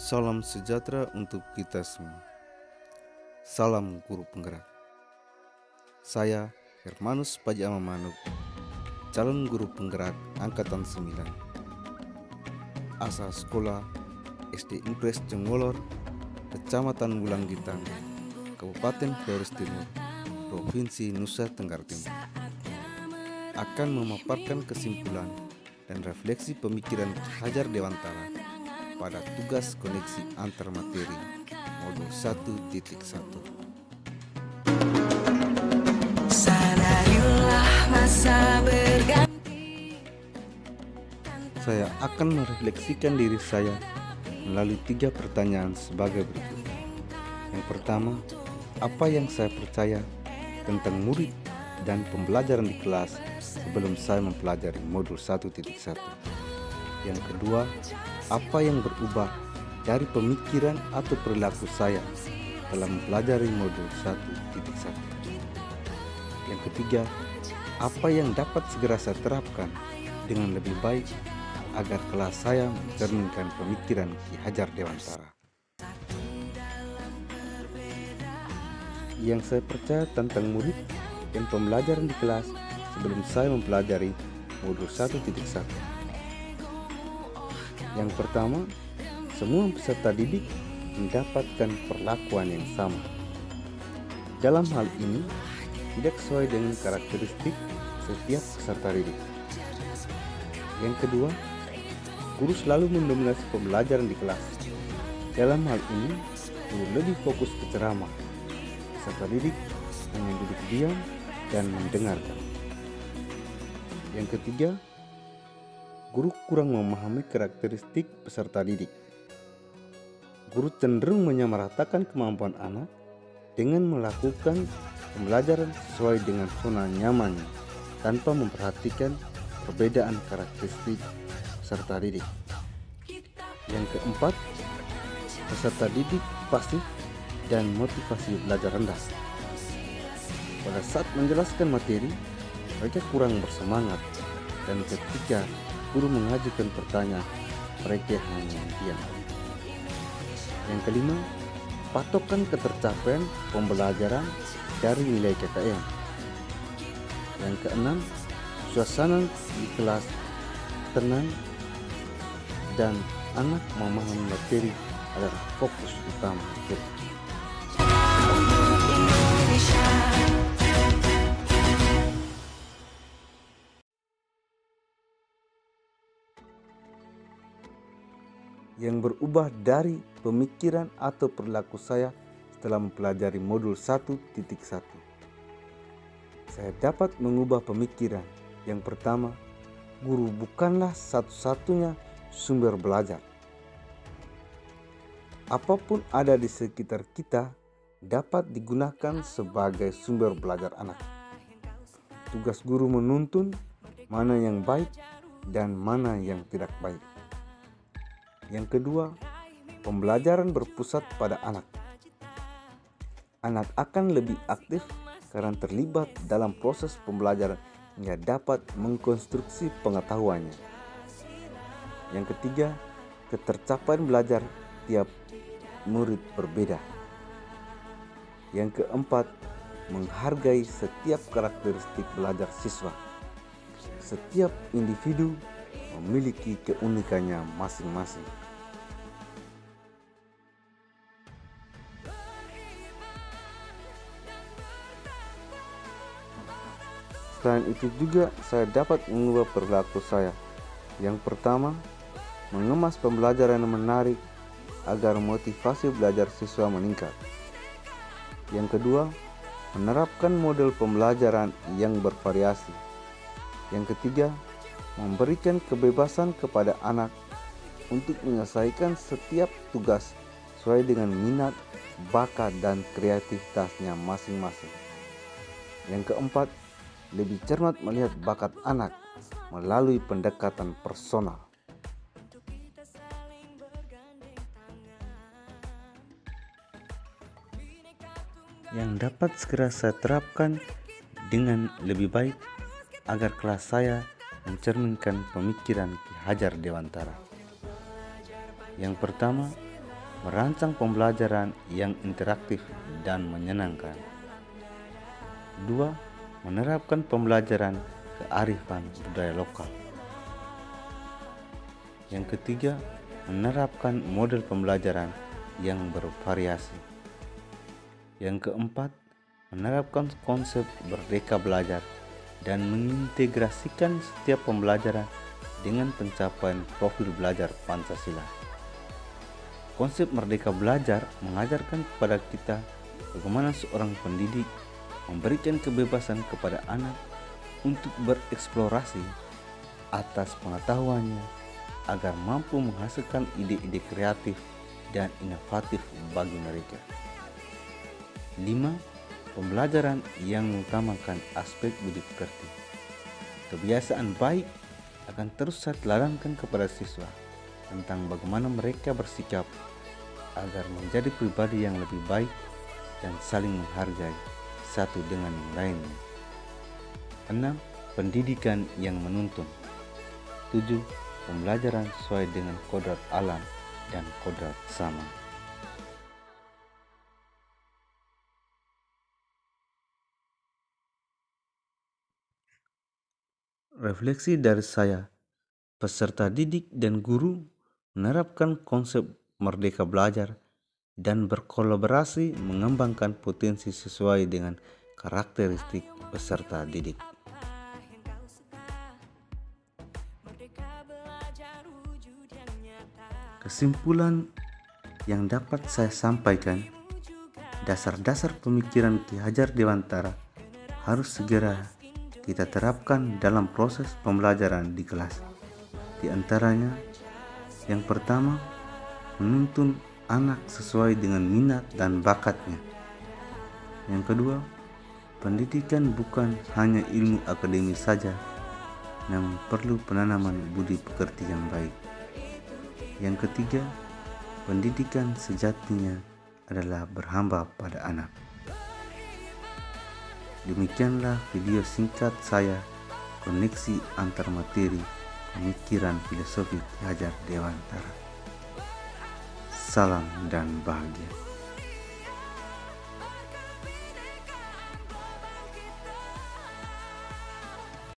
Salam sejahtera untuk kita semua. Salam guru penggerak. Saya Hermanus Pajama Manuk, calon guru penggerak Angkatan 9. Asal sekolah SD Impres Cengolor, Kecamatan Wulanggitang, Kabupaten Flores Timur, Provinsi Nusa Tenggara Timur. Akan memaparkan kesimpulan dan refleksi pemikiran Ki Hajar Dewantara pada tugas koneksi antar materi modul 1.1. Saya akan merefleksikan diri saya melalui 3 pertanyaan sebagai berikut. Yang pertama, apa yang saya percaya tentang murid dan pembelajaran di kelas sebelum saya mempelajari modul 1.1. Yang kedua, apa yang berubah dari pemikiran atau perilaku saya dalam mempelajari modul 1.1. Yang ketiga, apa yang dapat segera saya terapkan dengan lebih baik agar kelas saya mencerminkan pemikiran Ki Hajar Dewantara. Yang saya percaya tentang murid dan pembelajaran di kelas sebelum saya mempelajari modul 1.1. Yang pertama, semua peserta didik mendapatkan perlakuan yang sama. Dalam hal ini, tidak sesuai dengan karakteristik setiap peserta didik. Yang kedua, guru selalu mendominasi pembelajaran di kelas. Dalam hal ini, guru lebih fokus ke ceramah. Peserta didik hanya duduk diam dan mendengarkan. Yang ketiga, guru kurang memahami karakteristik peserta didik. Guru cenderung menyamaratakan kemampuan anak dengan melakukan pembelajaran sesuai dengan zona nyamannya tanpa memperhatikan perbedaan karakteristik peserta didik. Yang keempat, peserta didik pasif dan motivasi belajar rendah. Pada saat menjelaskan materi, mereka kurang bersemangat, dan ketika guru mengajukan pertanyaan, mereka hanya diam. Yang kelima, patokan ketercapaian pembelajaran dari nilai KKM. Yang keenam, suasana di kelas tenang dan anak memahami materi adalah fokus utama guru. Yang berubah dari pemikiran atau perilaku saya setelah mempelajari modul 1.1. Saya dapat mengubah pemikiran. Yang pertama, guru bukanlah satu-satunya sumber belajar. Apapun ada di sekitar kita dapat digunakan sebagai sumber belajar anak. Tugas guru menuntun mana yang baik dan mana yang tidak baik. Yang kedua, pembelajaran berpusat pada anak. Anak akan lebih aktif karena terlibat dalam proses pembelajaran hingga dapat mengkonstruksi pengetahuannya. Yang ketiga, ketercapaian belajar tiap murid berbeda. Yang keempat, menghargai setiap karakteristik belajar siswa. Setiap individu memiliki keunikannya masing-masing. Selain itu juga saya dapat mengubah perilaku saya. Yang pertama, mengemas pembelajaran yang menarik agar motivasi belajar siswa meningkat. Yang kedua, menerapkan model pembelajaran yang bervariasi. Yang ketiga, memberikan kebebasan kepada anak untuk menyelesaikan setiap tugas sesuai dengan minat, bakat, dan kreativitasnya masing-masing. Yang keempat, lebih cermat melihat bakat anak melalui pendekatan personal. Yang dapat segera saya terapkan dengan lebih baik agar kelas saya mencerminkan pemikiran Ki Hajar Dewantara. Yang pertama, merancang pembelajaran yang interaktif dan menyenangkan. 2. Menerapkan pembelajaran kearifan budaya lokal. Yang ketiga, menerapkan model pembelajaran yang bervariasi. Yang keempat, menerapkan konsep merdeka belajar dan mengintegrasikan setiap pembelajaran dengan pencapaian profil belajar Pancasila. Konsep merdeka belajar mengajarkan kepada kita bagaimana seorang pendidik memberikan kebebasan kepada anak untuk bereksplorasi atas pengetahuannya agar mampu menghasilkan ide-ide kreatif dan inovatif bagi mereka. 5. Pembelajaran yang mengutamakan aspek budi pekerti. Kebiasaan baik akan terus saya teladangkan kepada siswa tentang bagaimana mereka bersikap agar menjadi pribadi yang lebih baik dan saling menghargai satu dengan yang lainnya. 6. Pendidikan yang menuntun. 7. Pembelajaran sesuai dengan kodrat alam dan kodrat zaman. Refleksi dari saya, peserta didik dan guru menerapkan konsep merdeka belajar dan berkolaborasi mengembangkan potensi sesuai dengan karakteristik peserta didik. Kesimpulan yang dapat saya sampaikan, dasar-dasar pemikiran Ki Hajar Dewantara harus segera kita terapkan dalam proses pembelajaran di kelas. Di antaranya, yang pertama, menuntun anak sesuai dengan minat dan bakatnya. Yang kedua, pendidikan bukan hanya ilmu akademis saja, namun perlu penanaman budi pekerti yang baik. Yang ketiga, pendidikan sejatinya adalah berhamba pada anak. Demikianlah video singkat saya, koneksi antar materi pemikiran filosofi Ki Hajar Dewantara. Salam dan bahagia.